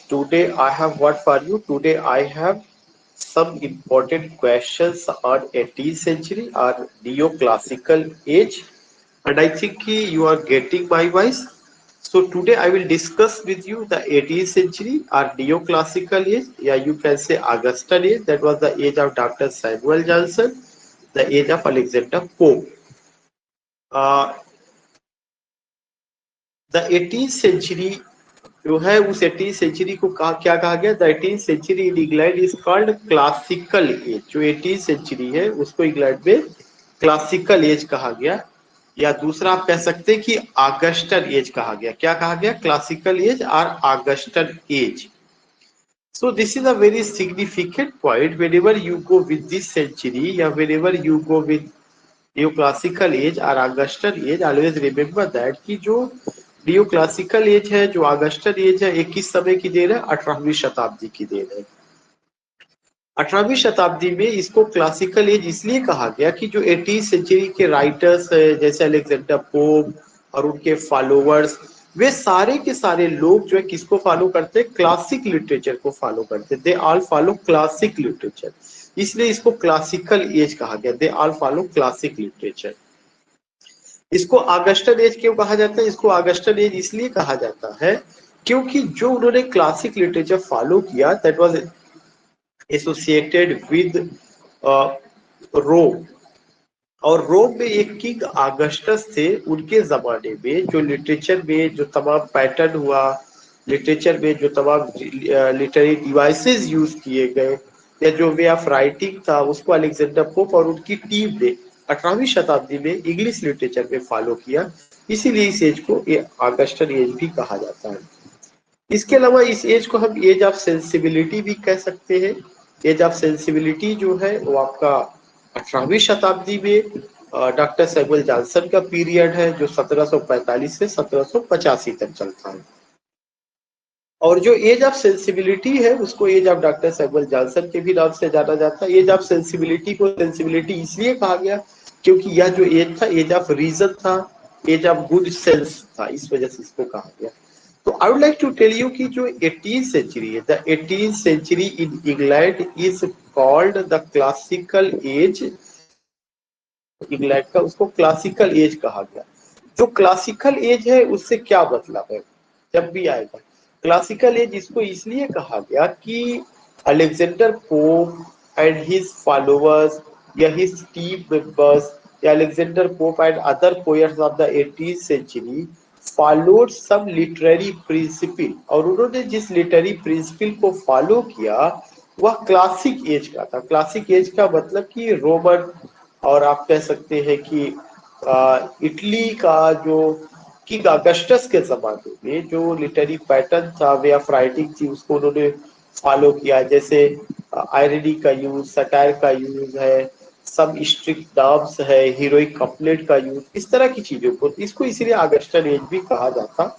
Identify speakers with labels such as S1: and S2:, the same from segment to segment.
S1: today I have what for you? Today I have some important questions on 18th century or neoclassical age, and I think you are getting my voice. So today I will discuss with you the 18th century or neoclassical age. Yeah, you can say Augustan age. That was the age of Dr. Samuel Johnson, the age of Alexander Pope. Uh, the 18th century जो है उस 18th century को क्या कहा गया? The 18th century in England is called classical age. जो 18th century है उसको इंग्लैंड में क्लासिकल एज कहा गया, या दूसरा आप कह सकते हैं कि ऑगस्टन एज कहा गया। क्या कहा गया? क्लासिकल एज और Augustan as. So this is a very significant point whenever you go with this century, या whenever you go with neoclassical age or Augustan age, always remember that कि जो neoclassical age है, जो Augustan age है, एक किस समय की देन है? 18वीं शताब्दी की देन है। 18वीं शताब्दी में इसको क्लासिकल एज इसलिए कहा गया कि जो 18th सेंचुरी के राइटर्स है, जैसे अलेक्जेंडर पोप और उनके फॉलोअर्स, वे सारे के सारे लोग जो है किसको फॉलो करते हैं? क्लासिक लिटरेचर को फॉलो करते हैं। They all follow classic literature, इसलिए इसको क्लासिकल एज कहा गया। They all follow classic literature. इसको ऑगस्टन एज क्यों कहा जाता है? इसको ऑगस्टन एज इसलिए कहा जाता है क्योंकि जो उन्होंने क्लासिक लिटरेचर फॉलो किया, दैट वाज एसोसिएटेड विद रोम। और रोम में एक किंग ऑगस्टस थे। उनके जमाने में जो लिटरेचर में जो तमाम पैटर्न हुआ, लिटरेचर में जो तमाम लिटरेरी डिवाइसेस यूज किए गए, या जो वे ऑफ राइटिंग था, उसको अलेक्जेंडर पोप और उनकी टीम ने 18वीं शताब्दी में इंग्लिश लिटरेचर में फॉलो किया। इसीलिए इस एज को ऑगस्टन एज भी कहा जाता है। इसके अलावा इस एज को हम एज ऑफ सेंसिबिलिटी भी कह सकते हैं। एज ऑफ सेंसिबिलिटी जो है वो आपका 18वीं शताब्दी में डॉक्टर सैमुअल जॉनसन का पीरियड है, जो 1745 से 1785 तक चलता है। और जो एज ऑफ सेंसिबिलिटी है उसको age of doctor Samuel Johnson के भी नाम से जाना जाता है। एज ऑफ सेंसिबिलिटी को सेंसिबिलिटी इसलिए कहा गया क्योंकि यह जो एज था, एज ऑफ रीजन था, एज ऑफ गुड सेंस था, इस वजह से इसको कहा गया। तो I would like to tell you कि जो 18th सेंचुरी है, the 18th century in England is called the classical age. England का उसको क्लासिकल एज कहा गया। जो क्लासिकल एज है उससे क्या मतलब है? जब भी आएगा क्लासिकल एज, इसको इसलिए कहा गया कि Alexander Pope and his followers या हिज टीम मेंबर्स, या Alexander Pope and other poets of the 18th century followed some literary principle. और उन्होंने जिस लिटरेरी प्रिंसिपल को फॉलो किया वह क्लासिक एज का था। क्लासिक एज का मतलब कि रोमन, और आप कह सकते हैं कि इटली का जो किंग ऑगस्टस के जमाने में जो लिटरेरी पैटर्न था, वे ऑफ राइटिंग थी, उसको उन्होंने फॉलो किया। जैसे आयरनी का यूज, सटायर का यूज है, सब स्ट्रिक्ट नाम्स है, हीरोइक कपलेट का यूज, इस तरह की चीजों को, इसको इसीलिए ऑगस्टन एज भी कहा जाता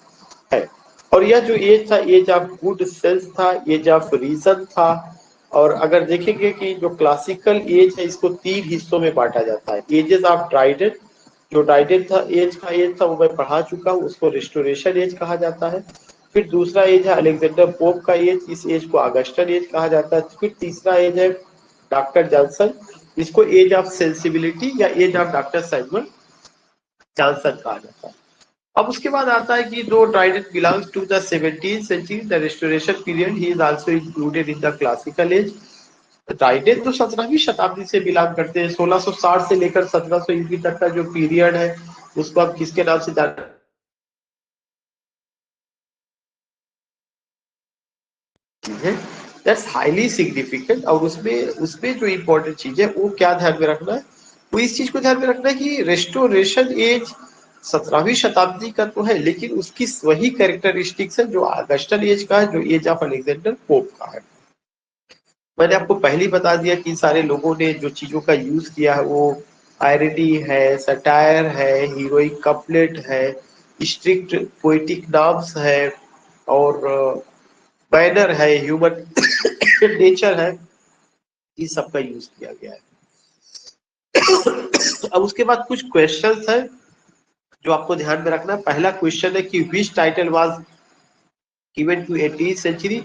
S1: है। और यह जो एज था, एज ऑफ गुड सेंस था, एज ऑफ रीजन था। और अगर देखेंगे कि जो क्लासिकल एज है इसको 3 हिस्सों में बांटा जाता है। एजेस ऑफ ड्राइडेन, जो ड्राइडेन था एज था वो मैं पढ़ा चुका हूँ, उसको रिस्टोरेशन एज कहा जाता है। फिर दूसरा एज है अलेक्जेंडर पोप का एज, इस एज को ऑगस्टन एज कहा जाता है। फिर तीसरा एज है डॉक्टर जॉनसन, इसको एज ऑफ सेंसिबिलिटी या age of doctor Samuel Johnson कहा जाता है। अब उसके बाद आता है कि दो Dryden belongs to the 17th century, the restoration period, he is also included in the classical age. Dryden तो 17वीं शताब्दी से बिलोंग करते हैं। 1660 से लेकर 1700 ईस्वी तक का जो पीरियड है उसको आप किसके नाम से जानते हैं? That's highly significant. और उसमें उसमें जो इंपॉर्टेंट चीज है वो क्या ध्यान में रखना है? वो इस चीज को ध्यान में रखना है कि रेस्टोरेशन एज 17वीं शताब्दी का तो है, लेकिन उसकी वही कैरेक्टरिस्टिक्स है जो ऑगस्टन एज का है, जो एज ऑफ अलेक्जेंडर पोप का है। मैंने आपको पहले ही बता दिया कि सारे लोगों ने जो चीजों का यूज किया है वो आयरनी है, सटायर है, हीरोइक कपलेट है, स्ट्रिक्ट पोएटिक नाम्स है, और बैनर है, ह्यूमन नेचर है, इस सब का यूज किया गया है। अब उसके बाद कुछ क्वेश्चंस है जो आपको ध्यान में रखना है। पहला क्वेश्चन है कि which title was Given to 18th century,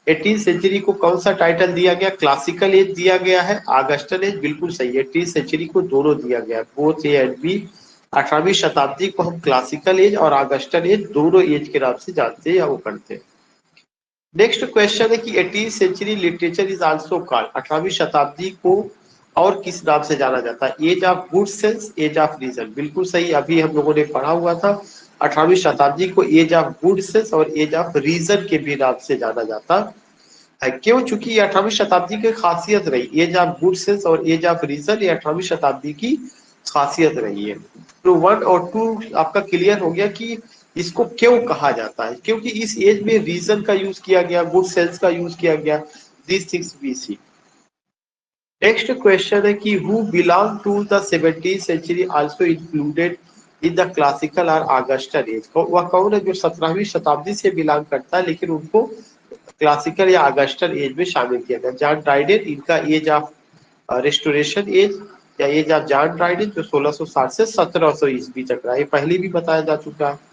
S1: 18th century को कौन सा टाइटल दिया गया? क्लासिकल एज दिया गया है, ऑगस्टन एज बिल्कुल सही है। 18th सेंचुरी को दोनों दिया गया, बोथ ए एंड बी। 18वीं शताब्दी को हम क्लासिकल एज और ऑगस्टन एज दोनों एज के नाम से जानते हैं या वो करते हैं। नेक्स्ट क्वेश्चन है कि 18th century literature is also called, 18वीं शताब्दी को और किस नाम से जाना जाता है? Age of good sense, age of reason, बिल्कुल सही, अभी हम लोगों ने पढ़ा हुआ था। 18वीं शताब्दी को एज ऑफ गुड सेंस और एज ऑफ रीजन के भी नाम से जाना जाता है। क्यों? चूंकि ये 18वीं शताब्दी की खासियत रही, एज ऑफ गुड सेंस और एज ऑफ रीजन, ये 18वीं शताब्दी की खासियत रही है। तो 1 और 2 आपका क्लियर हो गया कि इसको क्यों कहा जाता है, क्योंकि इस एज में रीजन का यूज किया गया, गुड सेंस का यूज किया गया, this things we see. Next question है कि who belong to the 17th century also included in the classical और ऑगस्टन एज, वह कौन है जो 17वीं शताब्दी से बिलोंग करता है लेकिन उनको क्लासिकल या ऑगस्टन एज में शामिल किया गया? जॉन ड्राइडेन, इनका एज ऑफ रेस्टोरेशन एज या एज ऑफ जॉन ड्राइडेन जो 1660 से 1700 ईस्वी तक रहा, ये पहले भी बताया जा चुका है।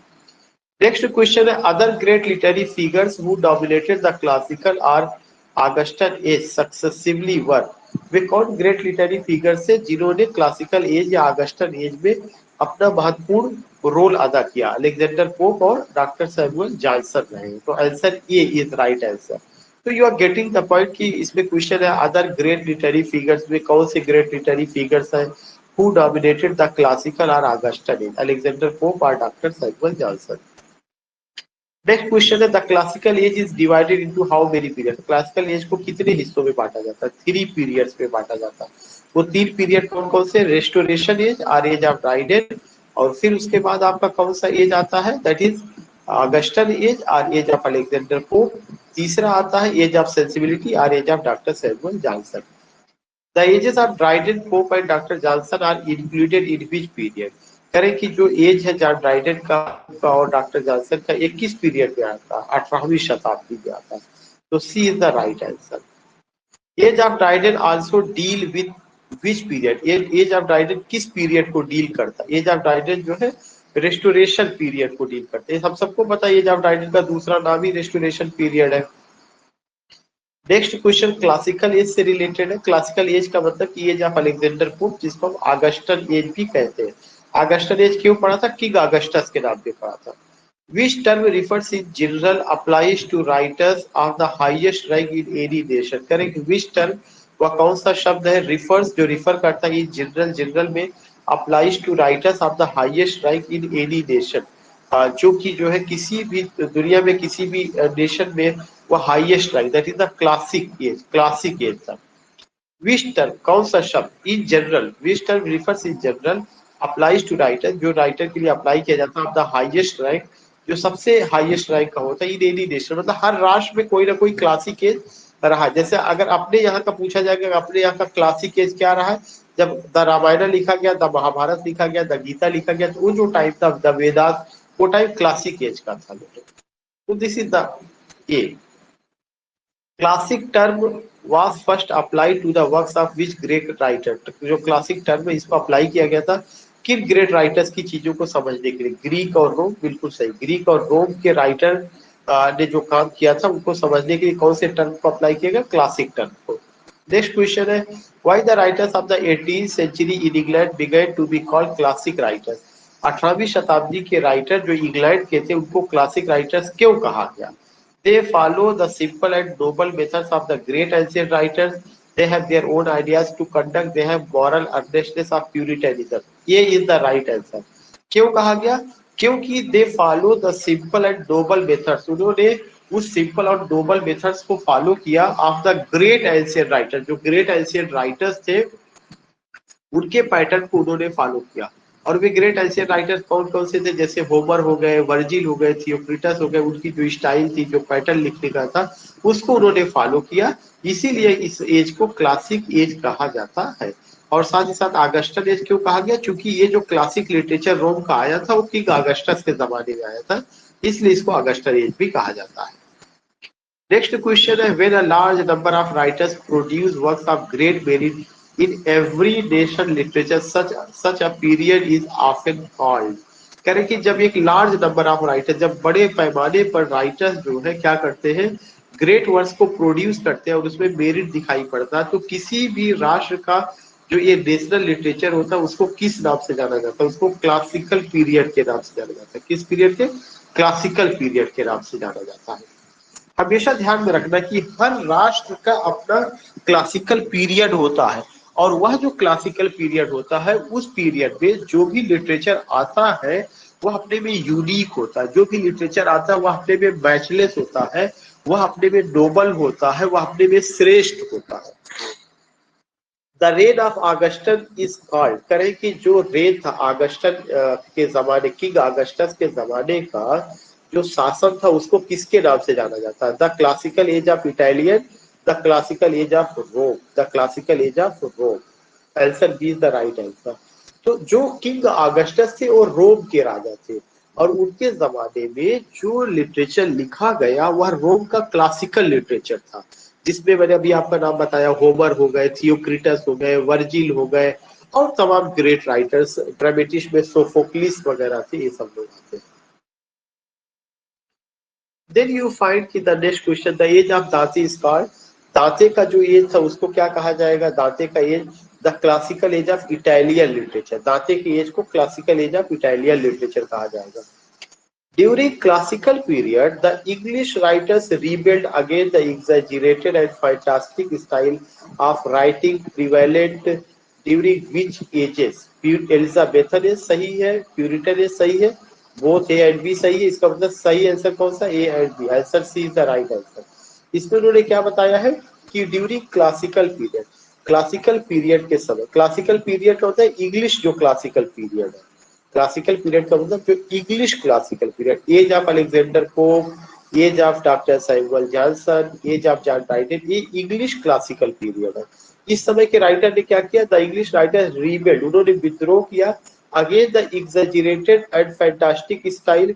S1: नेक्स्ट क्वेश्चन है other great literary figures who dominated the classical और ऑगस्टन एज सक्सेसिवली वर, वे कौन ग्रेट लिटरेरी फिगर्स है जिन्होंने क्लासिकल एज या ऑगस्टन एज में अपना महत्वपूर्ण रोल अदा किया? अलेक्जेंडर पोप और डॉक्टर सैमुअल जॉनसन रहे। तो answer A is right answer. तो you are getting the point कि इसमें क्वेश्चन है अदर ग्रेट लिटरेरी फिगर्स में कौन से ग्रेट लिटरेरी फिगर्स हैं हु डोमिनेटेड द क्लासिकल और ऑगस्टन एज? अलेक्जेंडर पोप और doctor Samuel Johnson. Next question है the classical age is divided into how many period, classical age को कितने हिस्सों में बांटा जाता है? 3 पीरियड्स में बांटा जाता है। वो 3 पीरियड कौन कौन से? रेस्टोरेशन एज और एज ऑफ ड्राइडेन, और फिर उसके बाद आपका कौन सा एज आता है? दैट इज ऑगस्टन एज और एज ऑफ अलेक्जेंडर पोप। तीसरा आता है एज ऑफ सेंसिबिलिटी और age of doctor Samuel Johnson. The ages of Dryden, Pope and doctor Johnson are included in which period? करें कि जो एज है जॉन ड्राइडेन का और डॉक्टर जॉनसन का 21 पीरियड में आता है, 18वीं शताब्दी में आता है। तो C is the right answer. Age of Dryden also deal with which period? Age of Dryden किस पीरियड को डील करता है? एज ऑफ ड्राइडेन जो है रेस्टोरेशन पीरियड को डील करते हैं, हम सबको पता है एज ऑफ ड्राइडेन का दूसरा नाम ही रेस्टोरेशन पीरियड है। नेक्स्ट क्वेश्चन क्लासिकल एज से रिलेटेड है। क्लासिकल एज का मतलब कि एज ऑफ अलेक्जेंडर पोप, जिसको हम ऑगस्टन एज भी कहते हैं। ऑगस्टन एज क्यों पढ़ा था? किंग ऑगस्टस के नाम पे पढ़ा था। Which term refers in general applies to writers of the highest rank in any nation? Correct, which term वह कौन सा शब्द है रिफर्स जो रिफर करता है जनरल, जनरल में applies to writers of the highest rank in any nation, जो कि जो है किसी भी दुनिया में किसी भी नेशन में वो highest rank, that is the classic age, classic age था। विच टर्म कौन सा शब्द? In general, which term refers in general applies to writer, जो राइटर के लिए अप्लाई किया जाता है ऑफ द हाईएस्ट रैंक, जो सबसे हाईएस्ट रैंक का होता है इन एनी नेशन, मतलब हर राष्ट्र में कोई ना कोई क्लासिक एज रहा। जैसे अगर अपने यहाँ का पूछा जाएगा अपने यहाँ का क्लासिक एज क्या रहा है, जब द रामायण लिखा गया, द महाभारत लिखा गया, द गीता लिखा गया, तो वो जो टाइम था द वेदास, वो टाइम क्लासिक एज का था। तो this is the a classic term was first applied to the works of which great writer? जो क्लासिक टर्म है इसको अप्लाई किया गया था किन ग्रेट राइटर्स की चीजों को समझने के लिए? ग्रीक और रोम, बिल्कुल सही। ग्रीक और रोम के राइटर ने जो काम किया था उनको समझने के लिए कौन से टर्म को अप्लाई किया गया? क्लासिक टर्म को। नेक्स्ट क्वेश्चन है why the writers of the 18th century in England began to be called classic writers? 18वीं शताब्दी के राइटर जो इंग्लैंड के थे उनको क्लासिक राइटर्स क्यों कहा गया? They follow the simple and noble methods of the great ancient writers. They have their own ideas to conduct. They have moral earnestness of Puritanism. ये is the right answer. क्यों कहा गया? क्योंकि they follow the simple and noble methods. उन्होंने उस simple और noble methods को follow किया of the great ancient writers. जो great ancient writers थे उनके पैटर्न को उन्होंने फॉलो किया। और वे ग्रेट एंशिएंट राइटर्स कौन कौन से थे? जैसे होमर हो गए, वर्जिल हो गए, थियोक्रिटस हो गए, उनकी जो स्टाइल थी, जो पैटर्न लिखने का था, उसको उन्होंने फॉलो किया। इसीलिए इस एज को क्लासिक एज कहा जाता है। और साथ ही साथ ऑगस्टन एज क्यों कहा गया? क्योंकि ये जो क्लासिक लिटरेचर रोम का आया था वो किंग ऑगस्टस के जमाने में आया था, इसलिए इसको ऑगस्टन एज भी कहा जाता है। नेक्स्ट क्वेश्चन है when a large number of writers produce works of great merit in every nation literature such a period is often called? कह रहे कि जब एक लार्ज नंबर ऑफ राइटर, जब बड़े पैमाने पर राइटर्स जो है क्या करते हैं, ग्रेट वर्क्स को प्रोड्यूस करते हैं और उसमें मेरिट दिखाई पड़ता है, तो किसी भी राष्ट्र का जो ये नेशनल लिटरेचर होता है उसको किस नाम से जाना जाता है? उसको क्लासिकल पीरियड के नाम से जाना जाता है। किस पीरियड के? क्लासिकल पीरियड के नाम से जाना जाता है। हमेशा ध्यान में रखना कि हर राष्ट्र का अपना क्लासिकल पीरियड होता है, और वह जो क्लासिकल पीरियड होता है उस पीरियड में जो भी लिटरेचर आता है वह अपने में यूनिक होता है। जो भी लिटरेचर आता है वह अपने में मैचलेस होता है, वह अपने में नोबल होता है, वह अपने में श्रेष्ठ होता है। The rain of Augustan is called, करें कि जो रेन था ऑगस्टन के जमाने, किंग ऑगस्टस के जमाने का जो शासन था उसको किसके नाम से जाना जाता है? The classical age of Italian, the classical age of Rome, the classical age of Rome. Answer B is the right answer. तो जो किंग ऑगस्टस थे और रोम के राजा थे, और उनके जमाने में जो लिटरेचर लिखा गया वह रोम का क्लासिकल लिटरेचर था, जिसमें मैंने अभी आपका नाम बताया, होमर हो गए, थियोक्रिटस हो गए, वर्जिल हो गए, और तमाम ग्रेट राइटर्स, ड्रामेटिस्ट में सोफोक्लिस वगैरह थे, ये सब लोग आते हैं। देन यू फाइंड कि the next question, the age of Dante is called, Dante का जो एज था उसको क्या कहा जाएगा? दांते का age the classical age of Italian literature, Dante की एज को classical age of Italian literature कहा जाएगा। During classical period, the English writers rebelled against the exaggerated and fantastic style of writing prevalent during which ages? Elizabethan age सही है, Puritan as सही है, both A and B सही है। इसका मतलब सही आंसर कौन सा? A and B. Answer C is the right answer. इसमें उन्होंने क्या बताया है कि during classical period, classical period के समय, क्लासिकल पीरियड का होता है इंग्लिश जो क्लासिकल पीरियड है, क्लासिकल पीरियड का मतलब जो English classical period, age of Alexander Pope, age of doctor Samuel Johnson, age of John Dryden, ये इंग्लिश क्लासिकल पीरियड है। इस समय के राइटर ने क्या किया? द इंग्लिश राइटर रीबेल्ड, उन्होंने विद्रोह किया against the exaggerated and fantastic style,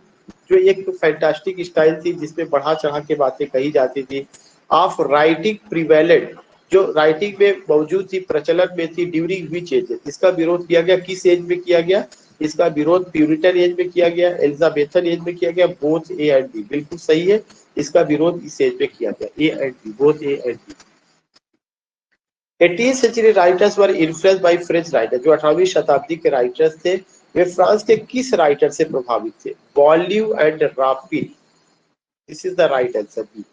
S1: जो एक फैंटास्टिक स्टाइल थी जिसमें बढ़ा चढ़ा के बातें कही जाती थी, ऑफ राइटिंग प्रिवेलेंट, जो राइटिंग में मौजूद थी, प्रचलन में थी, ड्यूरिंग विच एज, इसका विरोध किया गया, किस एज में किया गया? इसका विरोध प्यूरिटन एज में किया गया, एलिजाबेथन एज में किया गया, बोथ ए एंड बी। बिल्कुल सही है, इसका विरोध इस एज में किया गया, A and B, both A and B. 18th century writers were influenced by French writer, जो 18वीं शताब्दी के राइटर्स थे वे फ्रांस के किस राइटर से प्रभावित थे? Boileau and Rapin, this is the right answer B.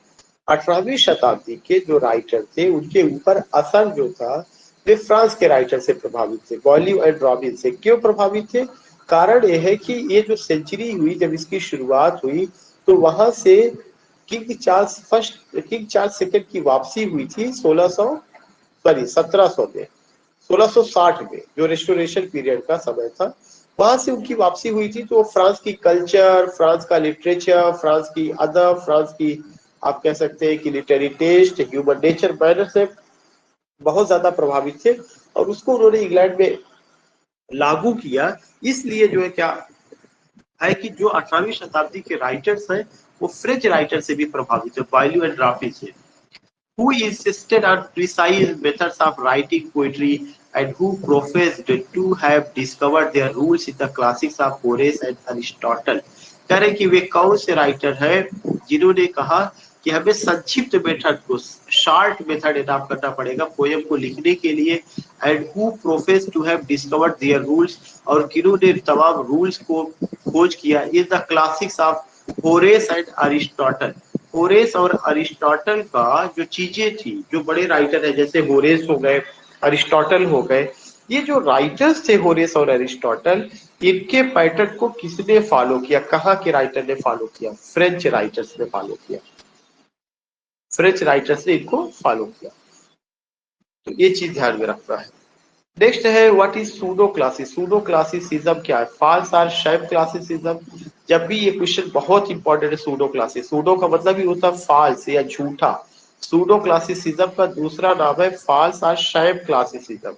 S1: 18वीं शताब्दी के जो राइटर थे उनके ऊपर असर जो था वे फ्रांस के राइटर से प्रभावित थे, बॉलियू एंड रॉबिन से। क्यों प्रभावित थे? कारण यह है कि ये जो सेंचुरी हुई, जब इसकी शुरुआत हुई तो वहां से किंग चार्ल्स सेकंड की वापसी हुई थी 1700 में, 1660 में, जो रेस्टोरेशन पीरियड का समय था, वहां से उनकी वापसी हुई थी। तो फ्रांस की कल्चर, फ्रांस का लिटरेचर, फ्रांस की अदब, फ्रांस की आप कह सकते हैं कि literary taste, human nature, manner से बहुत ज्यादा प्रभावित थे, और उसको उन्होंने इंग्लैंड में लागू किया। इसलिए जो है क्या है कि जो 18वीं शताब्दी के राइटर्स हैं वो फ्रेंच राइटर से भी प्रभावित है, बॉयल्यू एंड राफी से। Who insisted on precise methods of writing poetry and who professed to have discovered their rules in the classics of Horace and Aristotle? कह रहे कि वे कौन से राइटर हैं जिन्होंने कहा कि हमें संक्षिप्त मेथड को, शॉर्ट मेथड अडॉप्ट करना पड़ेगा पोएम को लिखने के लिए, and who profess to have discovered their rules, और किन्होंने तमाम रूल्स को खोज किया, in the classics of Horace and Aristotle. Horace और अरिस्टोटल का जो चीजें थी, जो बड़े राइटर है जैसे होरेस हो गए, अरिस्टोटल हो गए, ये जो राइटर्स थे होरेस और अरिस्टोटल, इनके पैटर्न को किसने फॉलो किया? कहाँ के राइटर ने फॉलो किया? फ्रेंच राइटर्स ने फॉलो किया, फ्रेंच राइटर्स ने इनको फॉलो किया। तो ये चीज ध्यान में रखना है। नेक्स्ट है what is pseudo classes, pseudo classicism क्या है? फॉल्स और शैम क्लासिसिज्म। जब भी ये क्वेश्चन बहुत इंपॉर्टेंट है, सूडो क्लासिस, सूडो का मतलब ही होता है फॉल्स या झूठा। सूडो क्लासिसिज्म का दूसरा नाम है फॉल्स और शैम क्लासिसिज्म।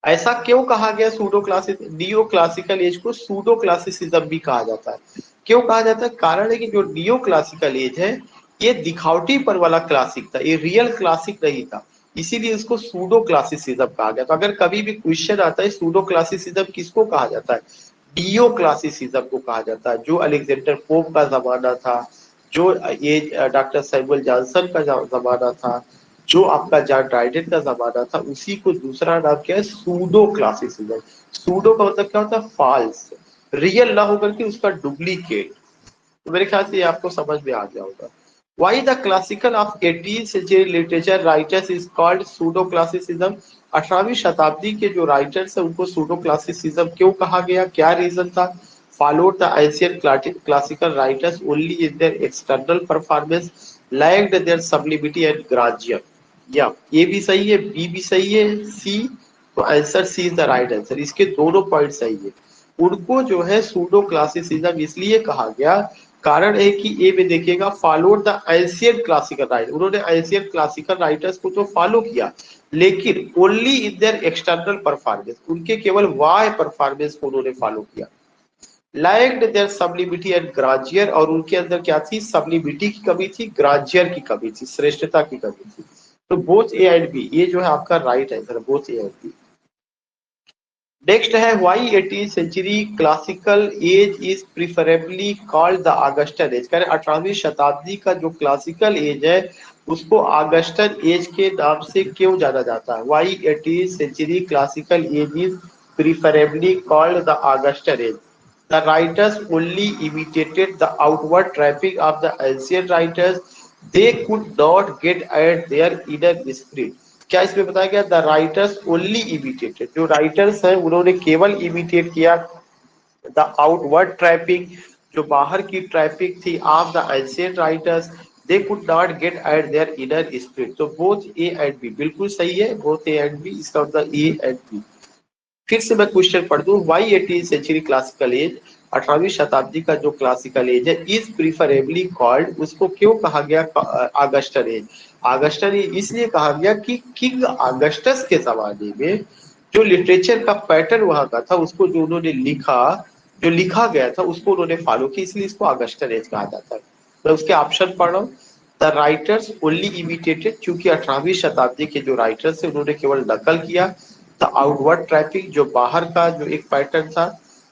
S1: ऐसा क्यों कहा गया pseudo classes? Neo classical age को सूडो क्लासिसिज्म भी कहा जाता है। क्यों कहा जाता है? कारण है कि जो नियो क्लासिकल एज है ये दिखावटी पर वाला क्लासिक था, ये रियल क्लासिक नहीं था, इसीलिए इसको सूडो क्लासिसिज्म कहा गया। तो अगर कभी भी क्वेश्चन आता है सूडो क्लासिसिज्म किसको कहा जाता है, डियो क्लासिसिज्म को कहा जाता है, जो अलेक्जेंडर पोप का जमाना था, जो ये डॉक्टर सैमुअल जॉनसन का जमाना था, जो आपका जॉन ड्राइडेन का जमाना था, उसी को दूसरा नाम क्या है, सूडो क्लासिसिज्म। सूडो का मतलब क्या होता है, फॉल्स, रियल ना होकर के उसका डुप्लीकेट। तो मेरे ख्याल से ये आपको समझ में आ गया होगा। Why the classical of 18th century literature writers is called pseudo classicism? 18वीं शताब्दी के जो राइटर्स है उनको सूडो क्लासिसिज्म क्यों कहा गया, क्या रीजन था? Followed the ancient classical writers only in their external performance, lacked their sublimity and grandeur. या ये भी सही है, बी भी सही है, सी, तो answer C is the right answer. इसके दोनों पॉइंट सही है। उनको जो है सूडो क्लासिसिज्म इसलिए कहा गया, कारण है कि ए में देखिएगा, followed the ancient classical writer, उन्होंने एंशिएंट क्लासिकल राइटर्स को तो फॉलो किया, लेकिन only in their external performance, उनके केवल बाह्य परफॉर्मेंस को उन्होंने फॉलो किया। लैक्ड देयर सब्लिमिटी एंड ग्राजियर, और उनके अंदर क्या थी, सब्लिमिटी की कमी थी, ग्राजियर की कमी थी, श्रेष्ठता की कमी थी। तो बोथ ए एंड बी, ये जो है आपका right answer, both A and B. Next है, why 18th century classical age is preferably called the Augustan age. कह रहे 18वीं शताब्दी का जो क्लासिकल एज है उसको ऑगस्टन एज के नाम से क्यों जाना जाता है? Why 18th century classical age is preferably called the Augustan age? The writers only imitated the outward trapping of the ancient writers. They could not get at their inner spirit. क्या इसमें बताया गया? द राइटर्स ओनली इमिटेटेड, जो writers हैं उन्होंने केवल imitate किया the outward trapping, जो बाहर की ट्रैफिक थी, of the ancient writers, they could not gate eight their inner spirit. तो बोथ ए एंड बी बिल्कुल सही है, बोथ ए एंड बी, इसका मतलब ए एंड बी। फिर से मैं क्वेश्चन पढ़ दूं, why 18th century classical age, 18वीं शताब्दी का जो क्लासिकल एज है, इज प्रिफरेबली कॉल्ड, उसको क्यों कहा गया ऑगस्टन एज? ऑगस्टन एज इसलिए कहा गया कि किंग ऑगस्टस के जमाने में जो लिटरेचर का पैटर्न वहां का था, उसको जो उन्होंने लिखा, जो लिखा गया था उसको उन्होंने फॉलो किया, इसलिए इसको ऑगस्टन एज कहा जाता है। मैं उसके ऑप्शन पढ़ रहा हूँ। द राइटर्स ओनली इमिटेटेड, क्योंकि 18वीं शताब्दी के जो राइटर्स थे उन्होंने केवल नकल किया। द आउटवर्ड ट्रैफिक, जो बाहर का जो एक पैटर्न था,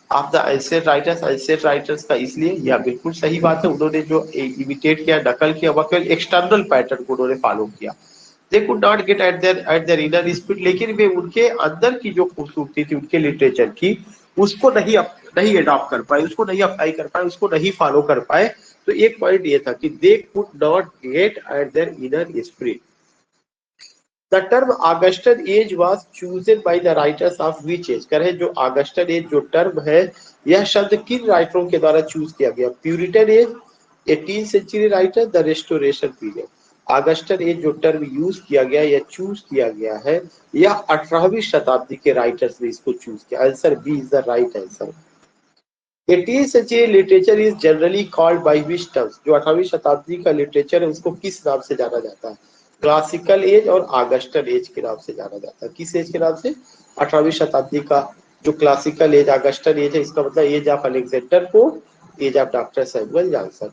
S1: of the ancient writers, ancient writers का, इसलिए यह बिल्कुल सही बात है, उन्होंने जो इमिटेट किया, नकल किया, वह केवल एक्सटर्नल पैटर्न को उन्होंने फॉलो किया। They could not gate eight their inner spirit, लेकिन वे उनके अंदर की जो खूबसूरती थी उनके लिटरेचर की, उसको नहीं अडॉप्ट कर पाए, उसको नहीं अप्लाई कर पाए, उसको नहीं फॉलो कर पाए। तो एक पॉइंट ये था कि they could not gate eight their inner spirit. The term Augustan age was chosen by the writers of which age? कह रहे जो Augustan age जो टर्म है, यह शब्द किन राइटरों के द्वारा चूज किया गया? Puritan age, 18th century writer, the restoration period. Augustan age जो टर्म यूज किया गया या चूज किया गया है, यह 18वीं शताब्दी के राइटर्स ने इसको चूज किया। Answer B is the right answer. 18th century literature is generally called by which terms? जो 18वीं शताब्दी का लिटरेचर है उसको किस नाम से जाना जाता है? क्लासिकल एज और ऑगस्टन एज के नाम से जाना जाता है। किस एज के नाम से? 18वीं शताब्दी का जो क्लासिकल एज, ऑगस्टन एज है, इसका मतलब age of Alexander Pope, age of doctor Samuel Johnson.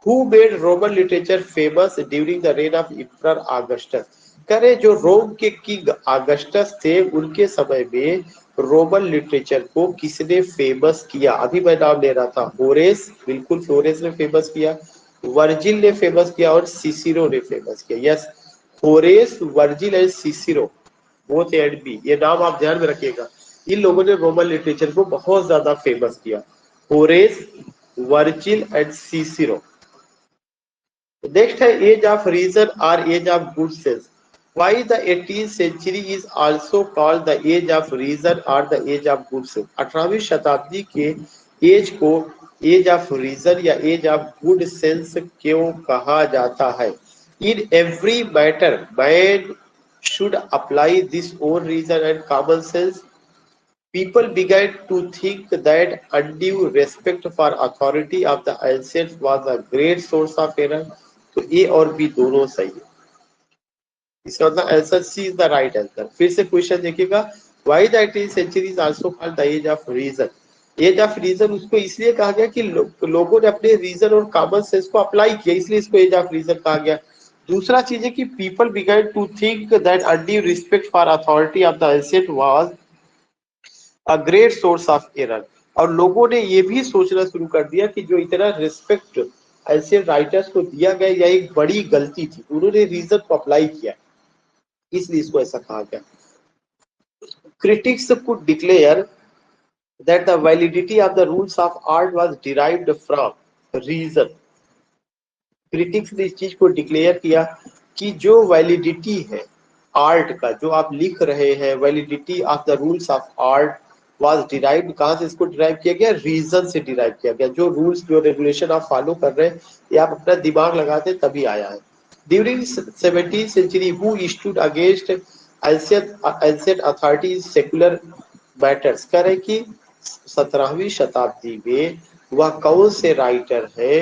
S1: Who made Roman literature famous during the reign of Emperor Augustus? करे जो रोम के किंग ऑगस्टस थे उनके समय में रोमन लिटरेचर को किसने फेमस किया? अभी मैं नाम ले रहा था, होरेस, बिल्कुल होरेस ने फेमस किया, वर्जिल ने फेमस किया और सिसिरो ने फेमस किया। Yes, Horace, Virgil and Cicero, both A and B, ये नाम आप ध्यान में रखिएगा। इन लोगों ने रोमन लिटरेचर को बहुत ज्यादा फेमस किया, होरेस, वर्जिल एंड सिसिरो। Next है age of reason or age of good sense. Why the 18th century is also called the age of reason or the age of good sense? 18वीं शताब्दी के as को as of reason या age of good sense क्यों कहा जाता है? In every matter, man should apply this own reason and common sense. People began to think that undue respect for authority of the ancients was a great source of error. तो ए और B दोनों सही है, इसका मतलब answer C is the right answer. फिर से question देखिएगा, why the 18th century is also called the age of reason? Age of reason उसको इसलिए कहा गया कि लोगों ने अपने रीजन और कॉमन सेंस को अप्लाई किया, इसलिए इसको एज ऑफ रीजन कहा गया। दूसरा चीज है कि people began to think that undue respect for authority of the ancient was a great source of error. और लोगों ने ये भी सोचना शुरू कर दिया कि जो इतना रिस्पेक्ट एंशिएंट राइटर्स को दिया गया यह एक बड़ी गलती थी, उन्होंने रीजन को अप्लाई किया, इसलिए इसको ऐसा कहा गया। Critics could declare that the validity of the rules of art was derived from reason. Critics ने इस चीज को डिक्लेयर किया कि जो वैलिडिटी है आर्ट का, जो आप लिख रहे हैं, validity of the rules of art was derived, कहाँ से इसको डिराइव किया गया? रीजन से डिराइव किया गया। जो रूल्स जो रेगुलेशन आप फॉलो कर रहे हैं ये आप अपना दिमाग लगाते तभी आया है। During 17th century who stood against ancient authorities secular matters, कह रहे कि 17वीं शताब्दी में वह कौन से राइटर है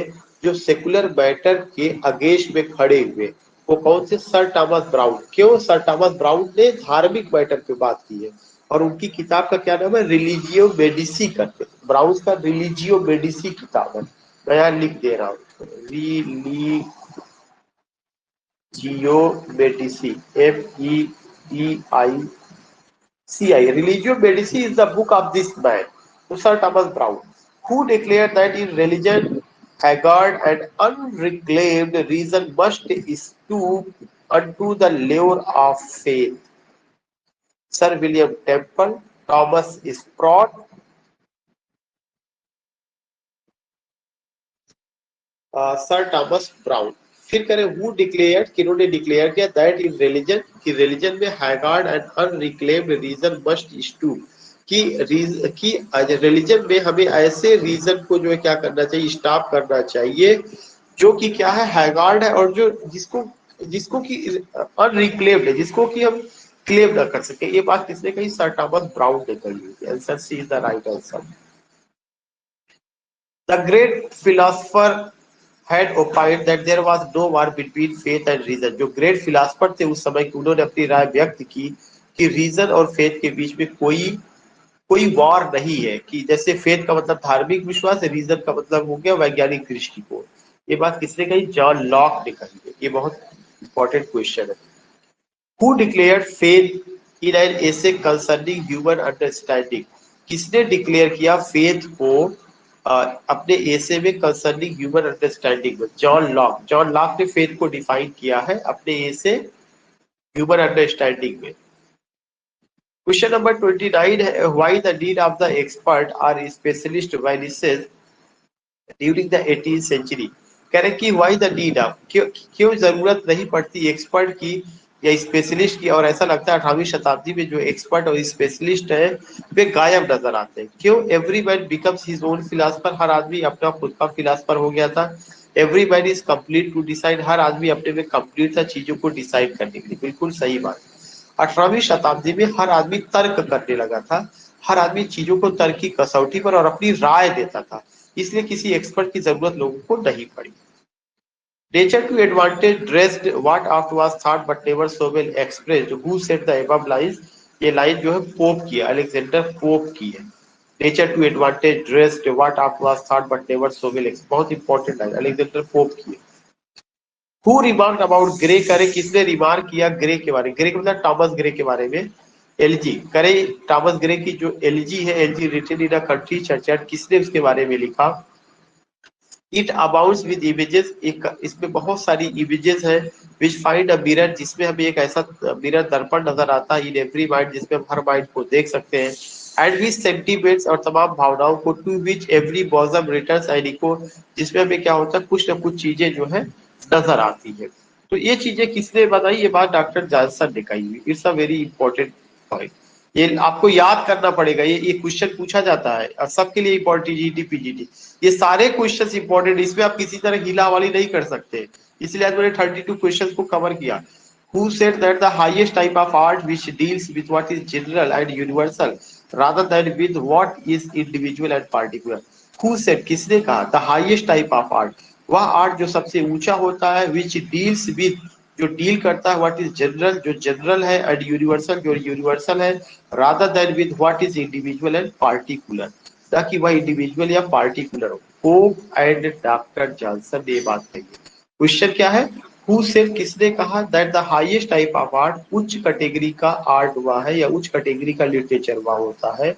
S1: जो सेकुलर मैटर के अगेंस्ट में खड़े हुए? वो कौन से? Sir Thomas brown. क्यों? सर थॉमस ब्राउन ने धार्मिक मैटर पे बात की है और उनकी किताब का क्या नाम है? रिलीजियो मेडिसी करके। ब्राउन का रिलीजियो मेडिसी किताब है, मैं यहाँ लिख दे रहा हूँ, religio Medici, MEDICI, religio Medici is the book of this man, sir Thomas brown, who declared that in religion haggard and unreclaimed reason must stoop unto the lure of faith. Sir William Temple, Thomas Sprott, sir Thomas brown. फिर करें who declared, किन्होंने declare किया that in religion, कि religion में haggard and अनरिक्लेम्ड reason must stoop, कि religion में हमें ऐसे reason को जो है क्या करना चाहिए? स्टॉप करना चाहिए जो कि क्या है? हैगार्ड है और जो जिसको जिसको कि अनरिक्लेम्ड है, जिसको कि हम क्लेम ना कर सके। ये बात किसने कही? सर थॉमस ब्राउन ने कही। Answer C is the right answer. The great philosopher had opined that there was no war between faith and reason. जो ग्रेट फिलोसफर थे उस समय, उन्होंने अपनी राय व्यक्त की कि रीजन और फेथ के बीच में कोई वॉर नहीं है, कि जैसे फेथ का मतलब धार्मिक विश्वास है, रीजन का मतलब हो गया वैज्ञानिक दृष्टिकोण। ये बात किसने कही? जॉन लॉक ने कही है। ये बहुत इंपॉर्टेंट क्वेश्चन है। Who declared faith in an essay concerning human understanding? किसने डिक्लेयर किया फेथ को अपने एसे में कंसर्निंग ह्यूमन अंडरस्टैंडिंग में? John Locke. जॉन लॉक ने फेथ को डिफाइन किया है अपने एसे ह्यूमन अंडरस्टैंडिंग में। क्वेश्चन नंबर 29 है why the need of the expert और specialist vanishes during the 18th century. कह रहे कि व्हाई द नीड ऑफ, क्यों जरूरत नहीं पड़ती एक्सपर्ट की या स्पेशलिस्ट की? और ऐसा लगता है 18वीं शताब्दी में जो एक्सपर्ट और स्पेशलिस्ट है वे गायब नजर आते हैं। क्यों? Every man becomes his own philosopher, हर आदमी अपना खुद का फिलोसफर हो गया था। Every man is complete to decide, हर आदमी अपने में कंप्लीट था चीजों को डिसाइड करने के लिए। बिल्कुल सही बात। 18वीं शताब्दी में हर आदमी तर्क करने लगा था, हर आदमी चीजों को तर्क की कसौटी पर और अपनी राय देता था, इसलिए किसी एक्सपर्ट की जरूरत लोगों को नहीं पड़ी। Nature to advantage dressed what oft was thought but never so well expressed, who said the above lines. ये लाइन जो है पोप की है, अलेक्जेंडर पोप की है। Nature to advantage dressed what oft was thought but never so well expressed, बहुत important है, Alexander Pope की है। हु रिमार्क्ड अबाउट ग्रे, करे किसने रिमार्क किया ग्रे के बारे में? ग्रे का मतलब टॉमस ग्रे के बारे में। एलजी, करे टॉमस ग्रे की जो एलजी है, elegy written in a country church, किसने उसके बारे में लिखा? इट अबाउंड्स विद इमेजेस, एक इसमें बहुत सारी इमेजेस है। विच फाइंड अ मिरर, जिसमें हमें एक ऐसा मिरर दर्पण नजर आता है। इन एवरी माइंड, जिसमें हम हर माइंड को देख सकते हैं। एंड विच सेंटीमेंट्स, और तमाम भावनाओं को। To which every bosom returns and echo, जिसमें हमें क्या होता है कुछ ना कुछ चीजें जो है नजर आती है। तो ये चीजें किसने बताई? ये बात डॉक्टर जॉनसन ने कही हुई। It's a very important point, ये आपको याद करना पड़ेगा। ये क्वेश्चन पूछा जाता है और सबके लिए इंपॉर्टेंट, जीटी पीजीटी, ये सारे क्वेश्चंस इंपॉर्टेंट, इसमें आप किसी तरह हीला वाली नहीं कर सकते। इसलिए आज मैंने 32 क्वेश्चंस को कवर किया। Who said that the highest type of art which deals with what is general and universal rather than with what is individual and particular? Who said, किसने कहा? The highest type of art, वह art जो सबसे ऊंचा होता है, which deals with, जो deal करता है, व्हाट इज जनरल, जो जनरल है, एंड यूनिवर्सल, जो यूनिवर्सल है, rather than with what is individual and particular, ताकि वह इंडिविजुअल या पार्टिकुलर हो। पोप एंड डॉक्टर जॉनसन ने ये बात कही है। क्वेश्चन क्या है? हु सेड, किसने कहा, that the highest type of art, उच्च कैटेगरी का आर्ट हुआ है या उच्च कैटेगरी का लिटरेचर हुआ होता है,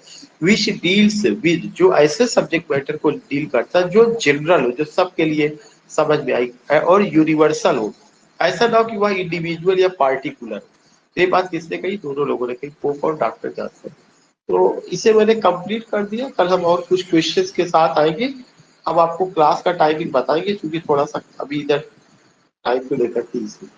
S1: विच डील्स विद, जो ऐसे सब्जेक्ट मैटर को डील करता है जो जनरल हो, जो सबके लिए समझ में आई है और यूनिवर्सल हो, ऐसा ना हो कि वह इंडिविजुअल या पार्टिकुलर। ये बात किसने कही, दोनों लोगों ने कही, पोप और डॉक्टर जॉनसन। तो इसे मैंने कंप्लीट कर दिया। कल हम और कुछ क्वेश्चंस के साथ आएंगे। अब आपको क्लास का टाइमिंग बताएंगे क्योंकि थोड़ा सा अभी इधर टाइम को लेकर थी इसलिए।